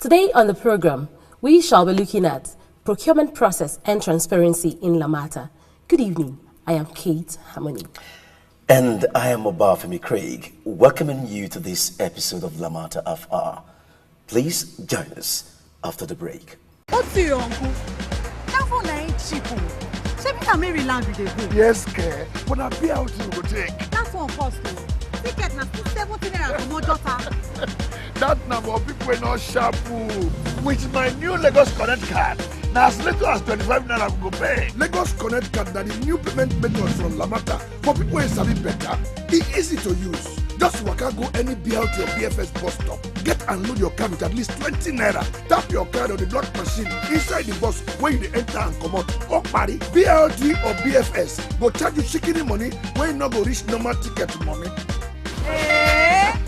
Today on the program, we shall be looking at procurement process and transparency in LAMATA. Good evening. I am Kate Harmony. And I am Obafemi Craig, welcoming you to this episode of LAMATA FR. Please join us after the break. What's your uncle? That phone ain't cheap. Maryland with the yes, care. But I pay out you go take. That's one cost. Ticket na 17 naira for more daughter. That number of people are not sharp. With my new Lagos Connect card, now as little as 25 naira go pay. Lagos Connect card that the new payment method from LAMATA for people who sabi better. It's easy to use. Just waka go any BLT or BFS bus stop. Get and load your car with at least 20 naira. Tap your card on the dot machine inside the bus when you enter and come out. Or party, BLT or BFS go charge you chicken money when you not go reach normal ticket money.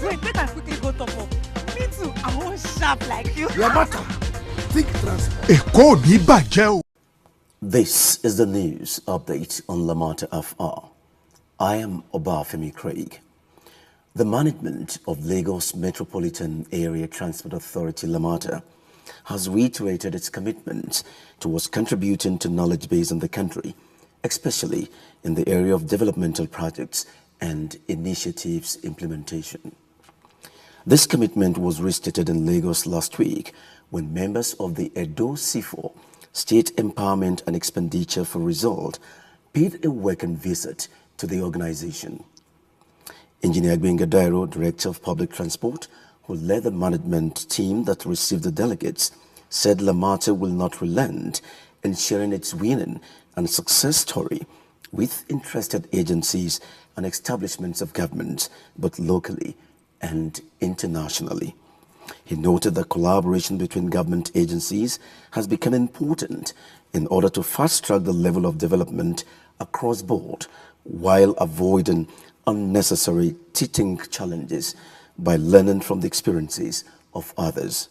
Wait, make I quickly go top up. Me too, I want sharp like you. LAMATA, think transfer. This is the news update on LAMATA FR. I am Obafemi Craig. The management of Lagos Metropolitan Area Transport Authority LAMATA has reiterated its commitment towards contributing to knowledge base in the country, especially in the area of developmental projects and initiatives implementation. This commitment was restated in Lagos last week when members of the Edo C4 State Empowerment and Expenditure for Result paid a welcome visit to the organization. Engineer Gbenga Dairo, Director of Public Transport, who led the management team that received the delegates, said LAMATA will not relent in sharing its winning and success story with interested agencies and establishments of government, both locally and internationally. He noted that collaboration between government agencies has become important in order to fast-track the level of development across board while avoiding unnecessary teething challenges by learning from the experiences of others.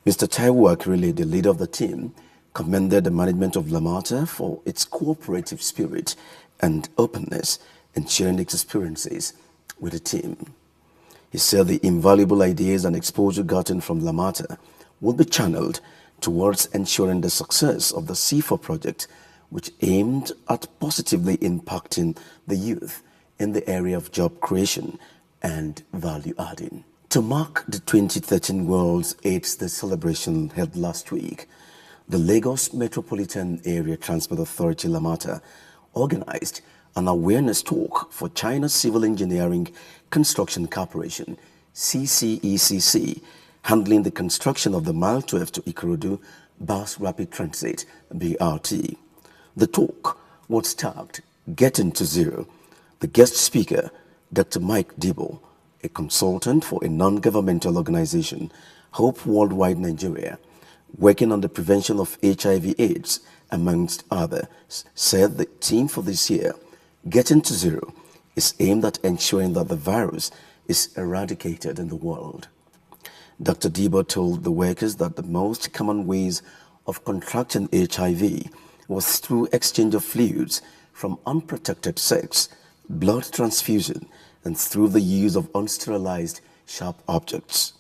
Mr. Taiwo Akirile, the leader of the team, commended the management of LAMATA for its cooperative spirit and openness in sharing its experiences with the team. He said the invaluable ideas and exposure gotten from LAMATA will be channeled towards ensuring the success of the C4 project, which aimed at positively impacting the youth in the area of job creation and value adding. To mark the 2013 World's AIDS Day celebration held last week, the Lagos Metropolitan Area Transport Authority LAMATA organized an awareness talk for China Civil Engineering Construction Corporation, CCECC, handling the construction of the Mile 12 to Ikorodu Bus Rapid Transit, BRT. The talk was tagged Getting to Zero. The guest speaker, Dr. Mike Debo, a consultant for a non-governmental organization, Hope Worldwide Nigeria, working on the prevention of HIV/AIDS, amongst others, said the theme for this year, Getting to Zero, is aimed at ensuring that the virus is eradicated in the world. Dr. Debo told the workers that the most common ways of contracting HIV was through exchange of fluids from unprotected sex, blood transfusion, and through the use of unsterilized sharp objects.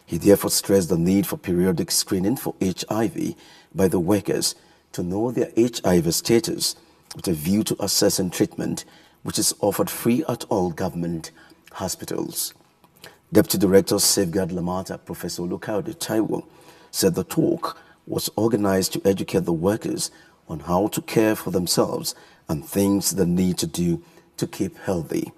He therefore stressed the need for periodic screening for HIV by the workers to know their HIV status with a view to assessing treatment, which is offered free at all government hospitals. Deputy Director Safeguard LAMATA, Professor Olukaude Taiwo, said the talk was organized to educate the workers on how to care for themselves and things they need to do to keep healthy.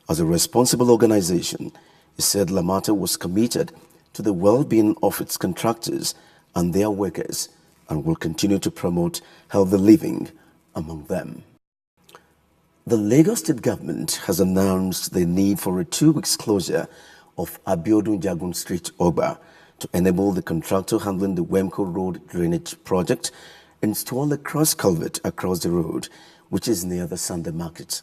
As a responsible organization, he said LAMATA was committed to the well-being of its contractors and their workers and will continue to promote healthy living among them. The Lagos State government has announced the need for a 2-week closure of Abiodun Jagun Street, Ogba, to enable the contractor handling the Wemco Road drainage project install a cross culvert across the road, which is near the Sunday market.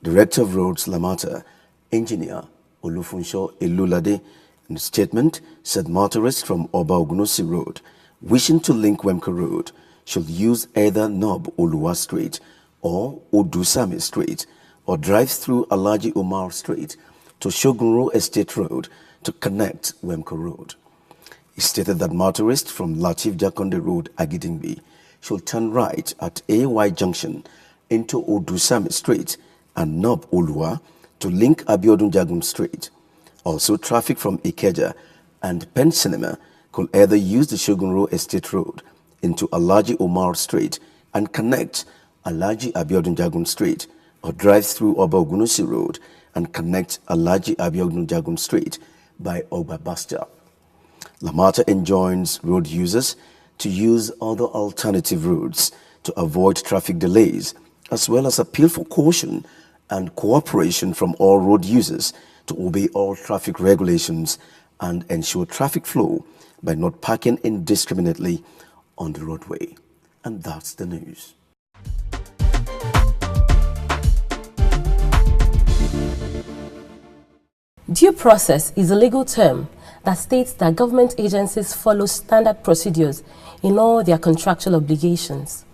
Director of Roads LAMATA, Engineer Olufunsho Elulade, in a statement, said motorists from Oba Ogunosi Road wishing to link Wemco Road should use either Nob Oluwa Street or Odusami Street or drive through Alhaji Umar Street to Shogunro Estate Road to connect Wemco Road. He stated that motorists from Latif Jakonde Road, Agidingbi, should turn right at AY Junction into Odusami Street and Nob Olua to link Abiodun Jagum Street. Also, traffic from Ikeja and Penn Cinema could either use the Shogunro Estate Road into Alhaji Omar Street and connect Alhaji Abiodun Jagum Street, or drive through Oba Ogunusi Road and connect Alhaji Abiodun Jagum Street by Oba Bus Stop. LAMATA enjoins road users to use other alternative routes to avoid traffic delays, as well as appeal for caution and cooperation from all road users to obey all traffic regulations and ensure traffic flow by not parking indiscriminately on the roadway. And that's the news. Due process is a legal term that states that government agencies follow standard procedures in all their contractual obligations.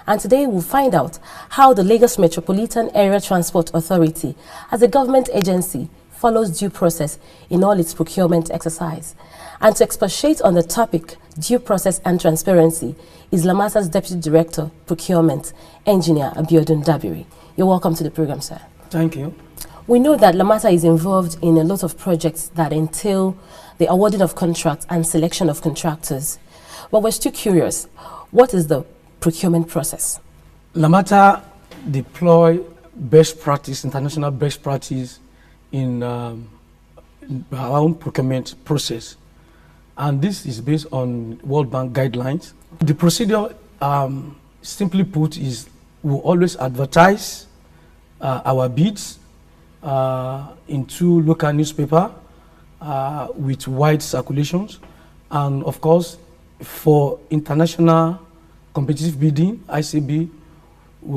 And today we'll find out how the Lagos Metropolitan Area Transport Authority, as a government agency, follows due process in all its procurement exercise. And to expatiate on the topic, due process and transparency, is LAMATA's Deputy Director, Procurement, Engineer Abiodun Dabiri. You're welcome to the program, sir. Thank you. We know that LAMATA is involved in a lot of projects that entail the awarding of contracts and selection of contractors. But we're still curious, what is the procurement process? LAMATA deploy best practice, international best practice in our own procurement process. And this is based on World Bank guidelines. The procedure, simply put, is we always advertise our bids into local newspaper with wide circulations, and of course for international competitive bidding, ICB,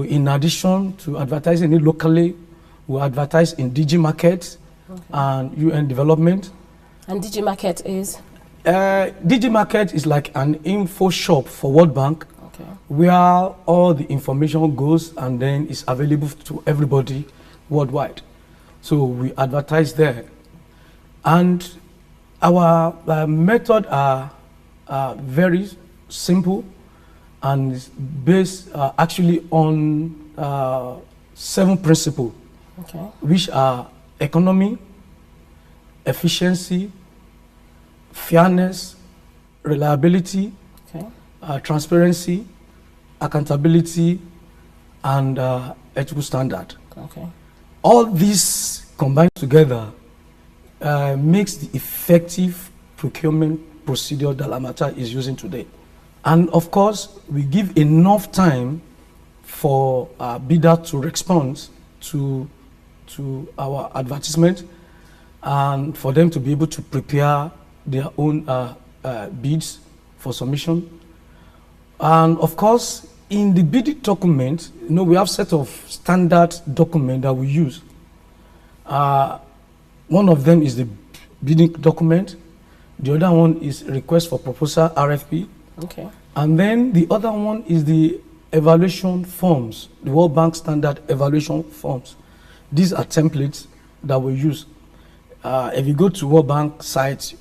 in addition to advertising it locally, we advertise in DG Market and UN Development. And DG Market is? DG Market is like an info shop for World Bank, where all the information goes and then is available to everybody worldwide. So we advertise there. And our method are very simple and is based actually on 7 principles, which are economy, efficiency, fairness, reliability, transparency, accountability, and ethical standard. All these combined together makes the effective procurement procedure that LAMATA is using today. And of course, we give enough time for bidder to respond to our advertisement and for them to be able to prepare their own bids for submission. And of course, in the bidding document, we have a set of standard documents that we use. One of them is the bidding document. The other one is request for proposal, RFP. And then the other one is the evaluation forms, the World Bank standard evaluation forms. These are templates that we use. If you go to World Bank sites,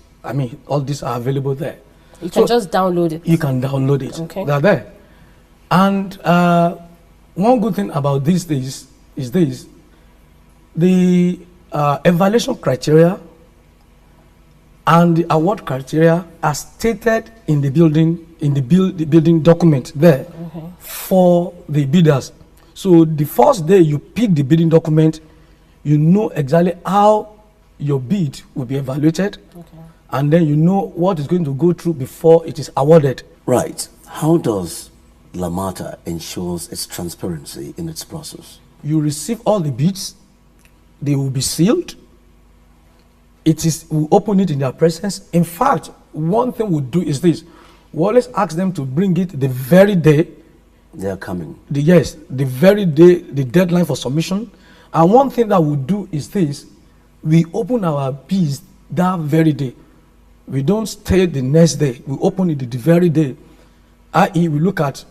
all these are available there. You can just download it. You can download it. They're there. And one good thing about these days is this: the evaluation criteria and the award criteria are stated in the building document there for the bidders. So the first day you pick the bidding document, you know exactly how your bid will be evaluated, and then you know what is going to go through before it is awarded. Right. How does LAMATA ensures its transparency in its process? You receive all the bids, they will be sealed. We open it in their presence. In fact, one thing we do is this: we always ask them to bring it the very day they are coming. The very day, the deadline for submission. And one thing that we do is this: we open our bids that very day. We don't stay the next day. We open it the very day. I.e., we look at,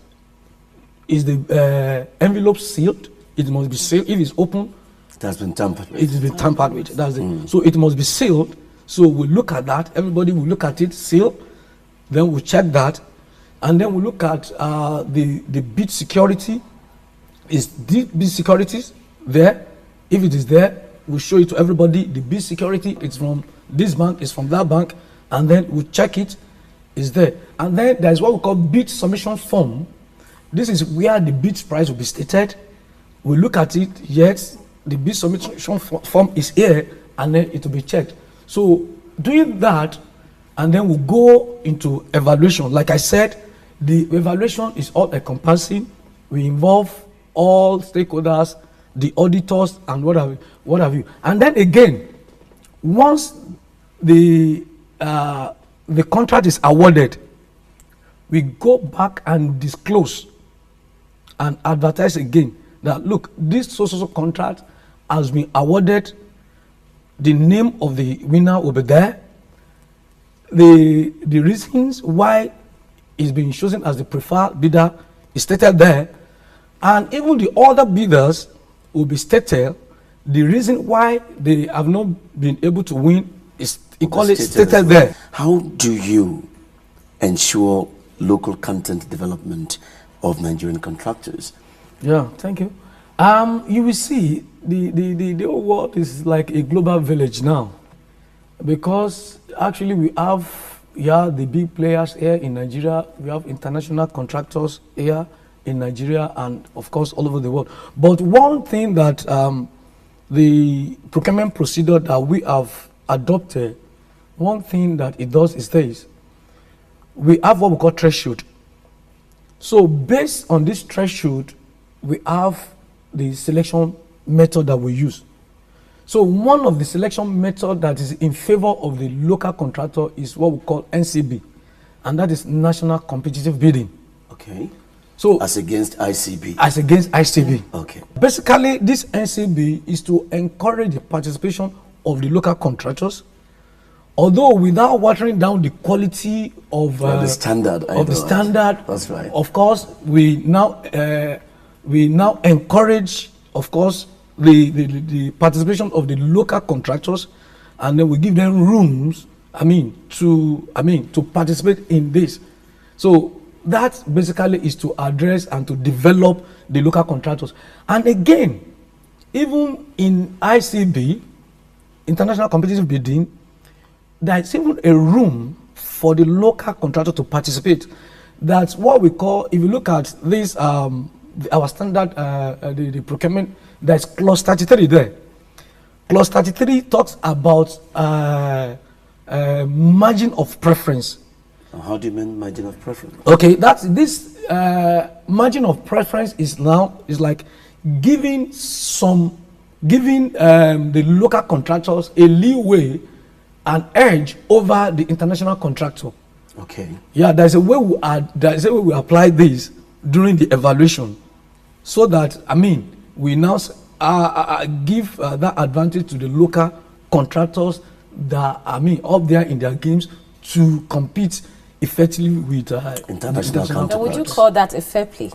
is the envelope sealed? It must be sealed. If it's open, it has been tampered with. It has been tampered with. That's it. So it must be sealed. So we look at that. Everybody will look at it, sealed. Then we check that, and then we look at the bid security. Is the bid securities there? If it is there, we'll show it to everybody. The bid security is from this bank, is from that bank, and then we check it, is there. And then there's what we call bid submission form. This is where the bid price will be stated. We look at it, yes, the bid submission form is here, and then it will be checked. So doing that, and then we'll go into evaluation. Like I said, the evaluation is all encompassing. We involve all stakeholders, the auditors, and what have you. And then again, once the contract is awarded, we go back and disclose and advertise again that, look, this social contract has been awarded. The name of the winner will be there. The reasons why it's been chosen as the preferred bidder is stated there. And even the other bidders will be stated. The reason why they have not been able to win is equally stated there. How do you ensure local content development of Nigerian contractors? Yeah, thank you. You will see the whole world is like a global village now, because actually we have the big players here in Nigeria. We have international contractors here in Nigeria and of course all over the world. But one thing that the procurement procedure that we have adopted, one thing that it does is this: we have what we call threshold. So based on this threshold, we have the selection method that we use. So one of the selection method that is in favor of the local contractor is what we call NCB, and that is National Competitive Bidding. Okay. So as against ICB. As against ICB. Okay. Basically, this NCB is to encourage the participation of the local contractors, although without watering down the quality of the standard. That's right. Of course, we now encourage, of course, the participation of the local contractors, and then we give them rooms, to participate in this. So that basically is to address and to develop the local contractors. And again, even in ICB, International Competitive Bidding, there is even a room for the local contractor to participate. That's what we call, if you look at this, our standard, the procurement, there's clause 33 there. Clause 33 talks about margin of preference. How do you mean margin of preference? Okay, that's this margin of preference is like giving the local contractors a leeway, an edge over the international contractor. Okay. Yeah, there's a way we apply this during the evaluation, so that we now give that advantage to the local contractors that up there in their games to compete effectively with international contractors. And would you call that a fair play?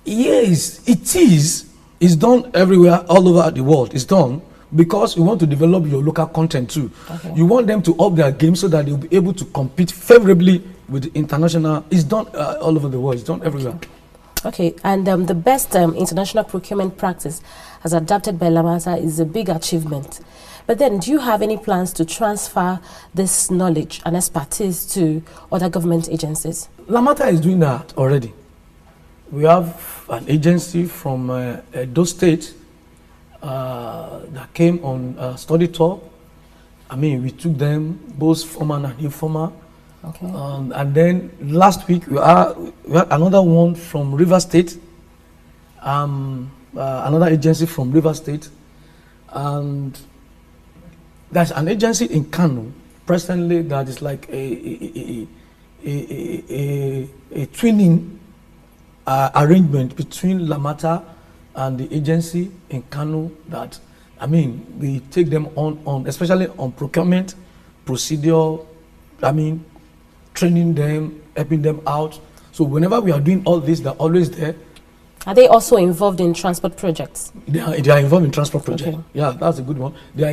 Yes, it is. It's done everywhere, all over the world. It's done because you want to develop your local content too. Okay. You want them to up their game so that they'll be able to compete favorably with the international. It's done all over the world. It's done everywhere. Okay, and the best international procurement practice as adapted by LAMATA is a big achievement. But then, do you have any plans to transfer this knowledge and expertise to other government agencies? LAMATA is doing that already. We have an agency from Edo State that came on study tour. We took them, both formal and informal. Okay. And then last week we had another one from River State, another agency from River State, and there's an agency in Kano presently that is like a twinning arrangement between LAMATA and the agency in Kano that we take them on especially on procurement procedure, training them, helping them out. So whenever we are doing all this, they're always there. Are they also involved in transport projects? They are involved in transport projects. Okay. Yeah, that's a good one. They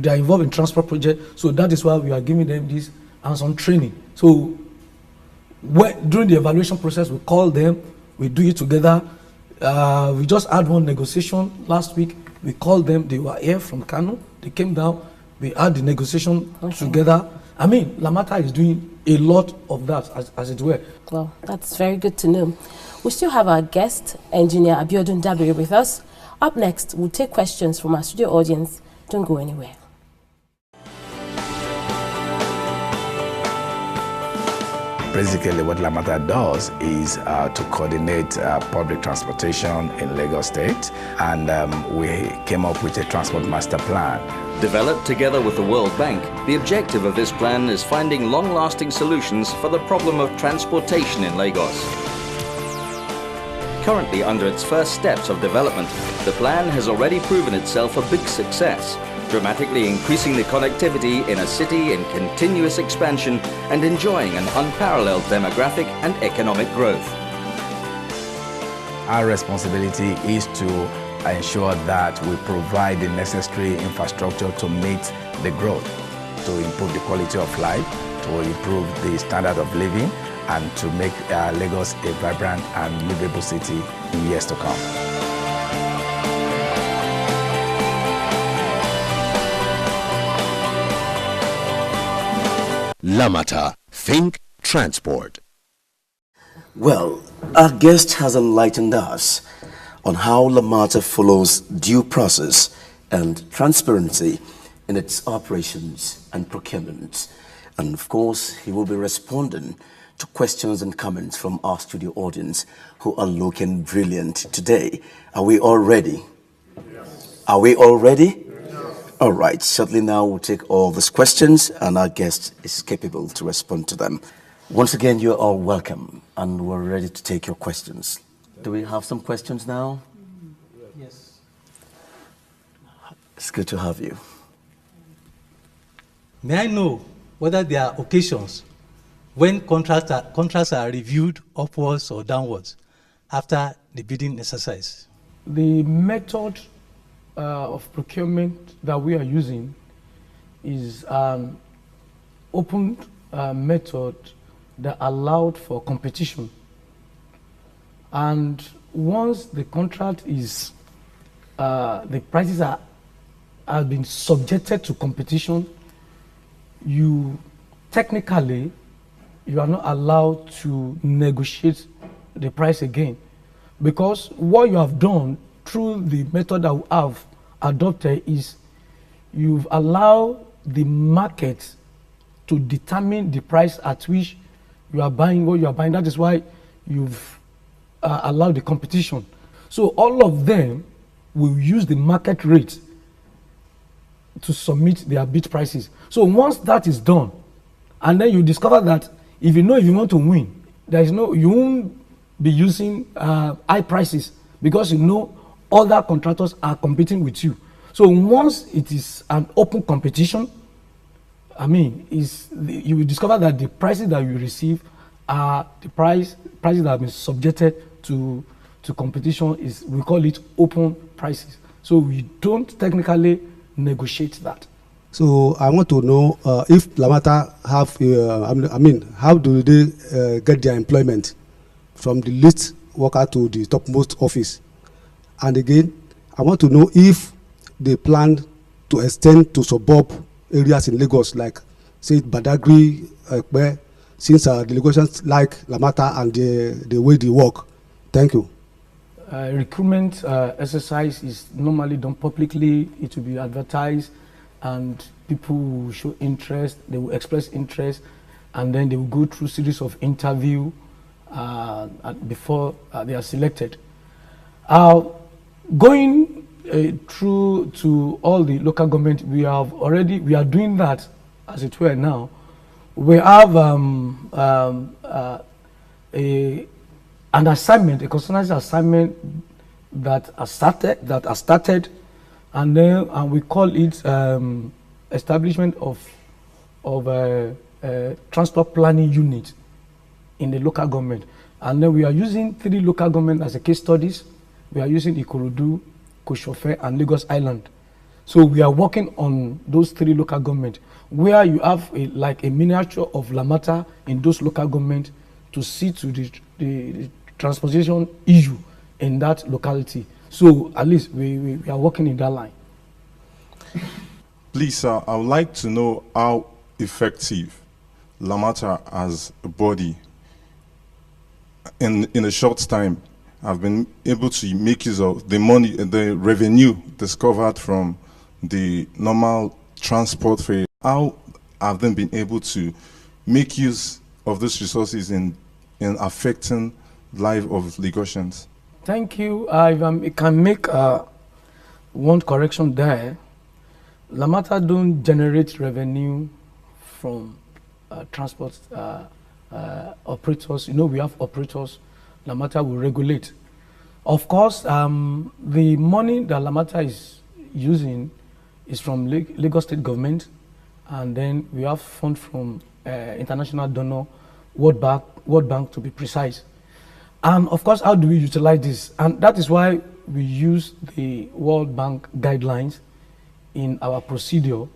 are involved in transport projects. So that is why we are giving them this hands-on training. So During the evaluation process, we call them, we do it together. We just had one negotiation last week. We called them, they were here from Kano, they came down, we had the negotiation together. I mean, LAMATA is doing a lot of that, as it were. Well, that's very good to know. We still have our guest, Engineer Abiodun Dabiri, with us. Up next, we'll take questions from our studio audience. Don't go anywhere. Basically, what LAMATA does is to coordinate public transportation in Lagos State, and we came up with a transport master plan. Developed together with the World Bank, the objective of this plan is finding long-lasting solutions for the problem of transportation in Lagos. Currently under its first steps of development, the plan has already proven itself a big success, dramatically increasing the connectivity in a city in continuous expansion and enjoying an unparalleled demographic and economic growth. Our responsibility is to ensure that we provide the necessary infrastructure to meet the growth, to improve the quality of life, to improve the standard of living, and to make Lagos a vibrant and livable city in years to come. LAMATA, think transport. Well, our guest has enlightened us on how LAMATA follows due process and transparency in its operations and procurement. And of course, he will be responding to questions and comments from our studio audience who are looking brilliant today. Are we all ready? Yes. Are we all ready? Yes. All right, shortly now we'll take all these questions and our guest is capable to respond to them. Once again, you're all welcome and we're ready to take your questions. Do we have some questions now? Yes. It's good to have you. May I know whether there are occasions when contracts are reviewed upwards or downwards after the bidding exercise? The method of procurement that we are using is an open method that allowed for competition. And once the contract is, the prices have been subjected to competition, technically, you are not allowed to negotiate the price again, because what you have done through the method that we have adopted is you've allowed the market to determine the price at which you are buying what you are buying. That is why you've allowed the competition. So all of them will use the market rate to submit their bid prices. So once that is done, and then you discover that if you want to win, you won't be using high prices, because other contractors are competing with you. So once it is an open competition, you will discover that the prices that you receive are the prices that have been subjected to competition. We call it open prices. So we don't technically negotiate that. So I want to know if LAMATA have, how do they get their employment from the least worker to the topmost office? And again, I want to know if they plan to extend to suburb areas in Lagos, like say Badagry, Ekpe, since the Lagosians like LAMATA and the way they work. Thank you. Recruitment exercise is normally done publicly. It will be advertised, and people will show interest. They will express interest, and then they will go through series of interview before they are selected. Going through to all the local government, we are doing that as it were now. We have an assignment, a consultancy assignment that are started, and then we call it establishment of a transport planning unit in the local government. And then we are using 3 local government as a case studies. We are using Ikorodu, Koshofe, and Lagos Island. So we are working on those 3 local government, where you have like a miniature of LAMATA in those local government to see to the transportation issue in that locality. So at least we are working in that line. Please, sir, I would like to know how effective LAMATA as a body in a short time have been able to make use of the money, the revenue discovered from the normal transport fare. How have they been able to make use of those resources in affecting life of Lagosians? Thank you. I can make one correction there. LAMATA don't generate revenue from transport operators. You know, we have operators. LAMATA will regulate. Of course, the money that LAMATA is using is from Lagos State government, and then we have funds from international donor, World Bank to be precise. And of course, how do we utilize this? And that is why we use the World Bank guidelines in our procedure.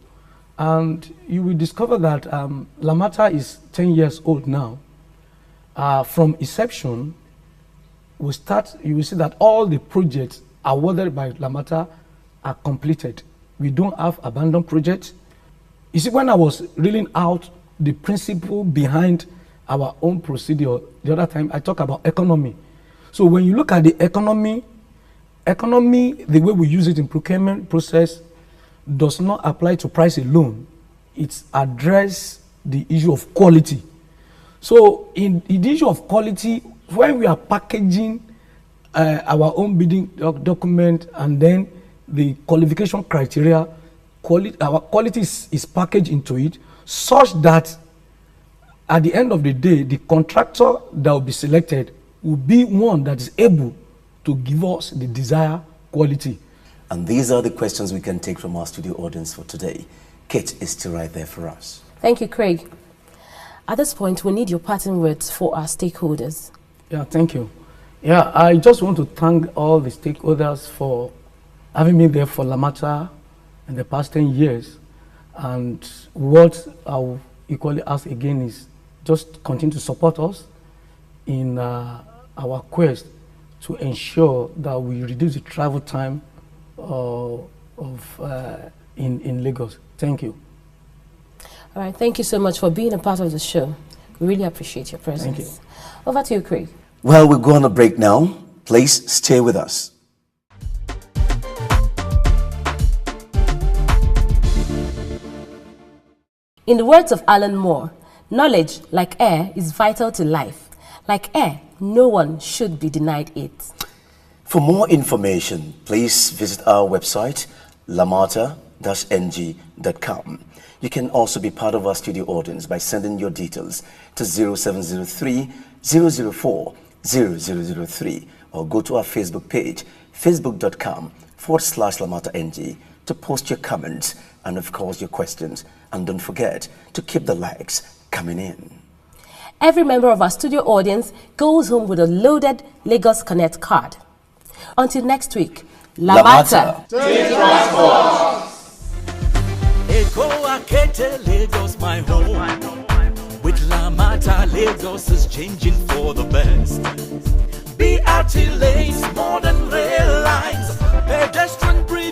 And you will discover that LAMATA is 10 years old now. From inception, you will see that all the projects awarded by LAMATA are completed. We don't have abandoned projects. You see, when I was reeling out the principle behind our own procedure the other time, I talked about economy. So when you look at the economy, the way we use it in procurement process does not apply to price alone. It addresses the issue of quality. So in the issue of quality, when we are packaging our own bidding document and then the qualification criteria, our quality is packaged into it such that at the end of the day, the contractor that will be selected will be one that is able to give us the desired quality. And these are the questions we can take from our studio audience for today. Kate is still right there for us. Thank you, Craig. At this point, we need your parting words for our stakeholders. Yeah, thank you. Yeah, I just want to thank all the stakeholders for having me there for LAMATA in the past 10 years. And what I will equally ask again is just continue to support us in our quest to ensure that we reduce the travel time in Lagos. Thank you. All right, thank you so much for being a part of the show. We really appreciate your presence. Thank you. Over to you, Craig. Well, we'll go on a break now. Please stay with us. In the words of Alan Moore, knowledge, like air, is vital to life. Like air, no one should be denied it. For more information, please visit our website, lamata-ng.com. You can also be part of our studio audience by sending your details to 0703 004 0003 or go to our Facebook page, facebook.com/LAMATA-NG to post your comments and of course your questions. And don't forget to keep the likes coming in. Every member of our studio audience goes home with a loaded Lagos Connect card. Until next week, LAMATA. Lagos, my home. With LAMATA, Lagos is changing for the best. BRT lanes, modern rail lines, pedestrian bridges.